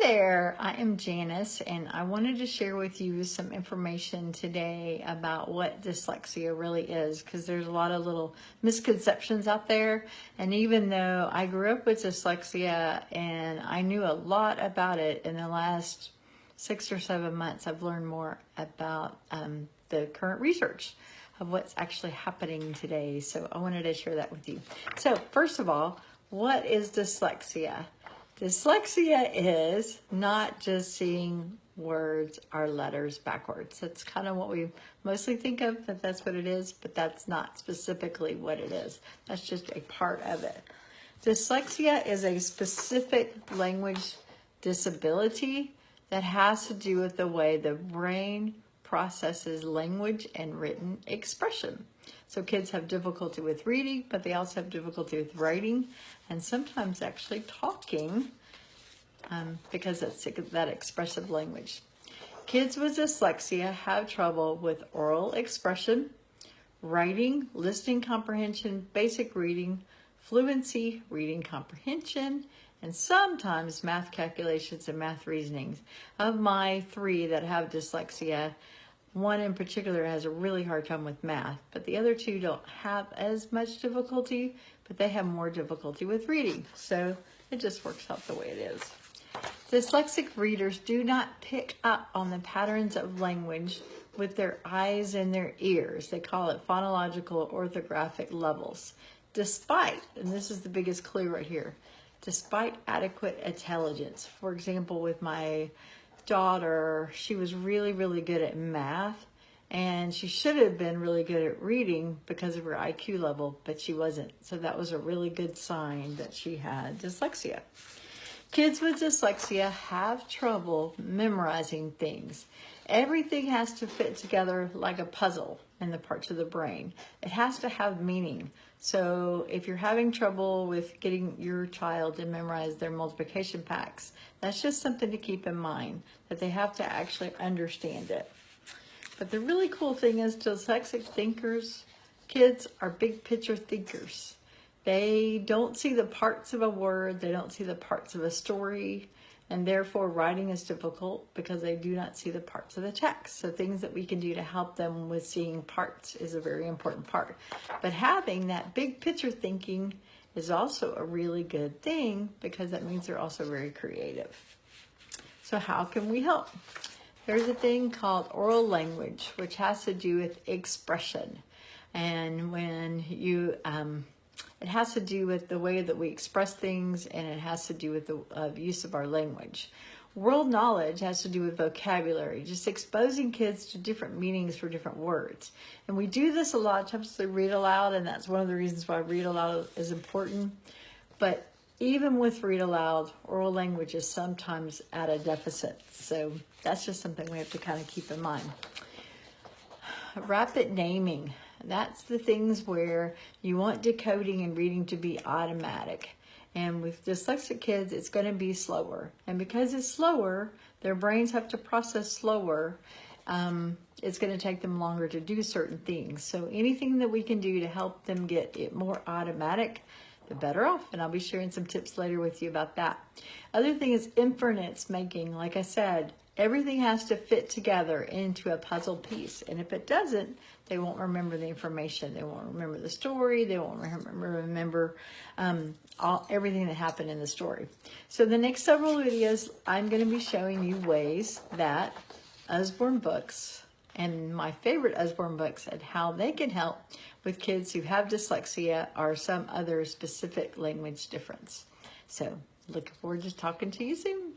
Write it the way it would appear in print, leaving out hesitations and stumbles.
there, I am Janice, and I wanted to share with you some information today about what dyslexia really is, because there's a lot of little misconceptions out there. And even though I grew up with dyslexia and I knew a lot about it, in the last 6 or 7 months, I've learned more about the current research of what's actually happening today. So I wanted to share that with you. So first of all, what is dyslexia? Dyslexia is not just seeing words or letters backwards. That's kind of what we mostly think of, that that's what it is, but that's not specifically what it is. That's just a part of it. Dyslexia is a specific language disability that has to do with the way the brain processes language and written expression. So kids have difficulty with reading, but they also have difficulty with writing and sometimes actually talking because it's that expressive language. Kids with dyslexia have trouble with oral expression, writing, listening comprehension, basic reading, fluency, reading comprehension, and sometimes math calculations and math reasonings. Of my 3 that have dyslexia, one in particular has a really hard time with math, but the other 2 don't have as much difficulty, but they have more difficulty with reading. So it just works out the way it is. Dyslexic readers do not pick up on the patterns of language with their eyes and their ears. They call it phonological orthographic levels. Despite, and this is the biggest clue right here, despite adequate intelligence. For example, with my daughter, she was really, really good at math, and she should have been really good at reading because of her IQ level, but she wasn't. So that was a really good sign that she had dyslexia. Kids with dyslexia have trouble memorizing things. Everything has to fit together like a puzzle in the parts of the brain. It has to have meaning. So if you're having trouble with getting your child to memorize their multiplication packs, that's just something to keep in mind, that they have to actually understand it. But the really cool thing is dyslexic kids are big picture thinkers. They don't see the parts of a word, they don't see the parts of a story, and therefore writing is difficult because they do not see the parts of the text. So things that we can do to help them with seeing parts is a very important part. But having that big picture thinking is also a really good thing, because that means they're also very creative. So how can we help? There's a thing called oral language, which has to do with expression. And when you, it has to do with the way that we express things, and it has to do with the use of our language. World knowledge has to do with vocabulary, just exposing kids to different meanings for different words. And we do this a lot of times to read aloud, and that's one of the reasons why read aloud is important. But even with read aloud, oral language is sometimes at a deficit. So that's just something we have to kind of keep in mind. Rapid naming. That's the things where you want decoding and reading to be automatic. And with dyslexic kids, it's going to be slower. And because it's slower, their brains have to process slower. It's going to take them longer to do certain things. So anything that we can do to help them get it more automatic, the better off. And I'll be sharing some tips later with you about that. Other thing is inference making. Like I said, everything has to fit together into a puzzle piece. And if it doesn't, they won't remember the information. They won't remember the story. They won't remember everything that happened in the story. So the next several videos, I'm going to be showing you ways that Usborne books, and my favorite Usborne books, and how they can help with kids who have dyslexia or some other specific language difference. So looking forward to talking to you soon.